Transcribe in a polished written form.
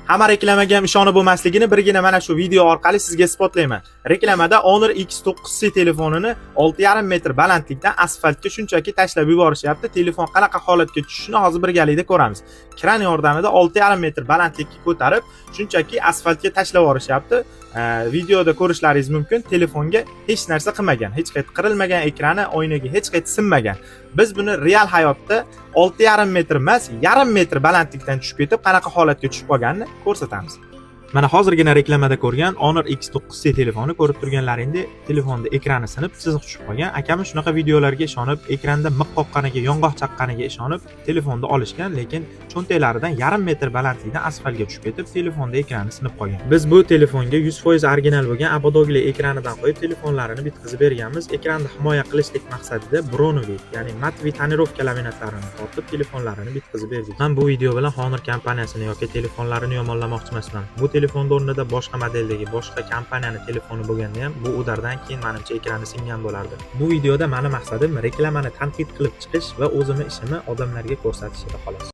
Hamma reklamaga ham ishonib bo'lmasligini birgina mana shu video orqali sizga isbotlayman. Reklamada Honor X9C telefonini 6,5 metr balandlikdan asfaltga shunchaki tashlab yuborishyapti. Telefon qanaqa holatga tushishini hozir birgalikda ko'ramiz. Kran yordamida 6,5 metr balandlikka ko'tarib, shunchaki asfaltga tashlab yuborishyapti. Videoda ko'rishlaringiz mumkin. Telefonga hech narsa qilmagan, hech qayta qirilmagan, ekrani, oynaga hech qayta sinmagan. Biz buni real hayotda 6,5 metr emas, 1,5 metr balandlikdan tushib ketib, qanaqa holatga tushib qolganini ko'rsatamiz. Mana hozirgina reklamada ko'rgan Honor X9C telefoni ko'rib turganlaringdek, telefonda ekrani sinib, chiziq tushib qolgan. Akamiz shunaqa videolarga ishonib, ekranda miq qoqqaniga, yong'oq chaqqaniga ishonib, telefonni olishgan, lekin cho'ntaklaridan 1,5 metr balandlikdan asfaltga tushib ketib, telefonda ekrani sinib qolgan. Biz bu telefonga 100% original bo'lgan Abodogli ekranidan qo'yib, telefonlarini bitkazib berganmiz. Ekranni himoya qilishlik maqsadida Bronovi, ya'ni matvi tonirovka laminatlarini tortib, telefonlarini bitkazib berdik. Men bu video bilan Honor kompaniyasini yoki telefonlarini yomonlamoqchi emasman. Bu telefonda o'rnida boshqa modeldagi boshqa kompaniyani telefoni bo'lganda ham bu udardan keyin menimcha ekrani singan bo'lardi. Bu videoda meni maqsadim reklamani tanqid qilib chiqish va o'zimni ishimni odamlarga ko'rsatish edi xolos.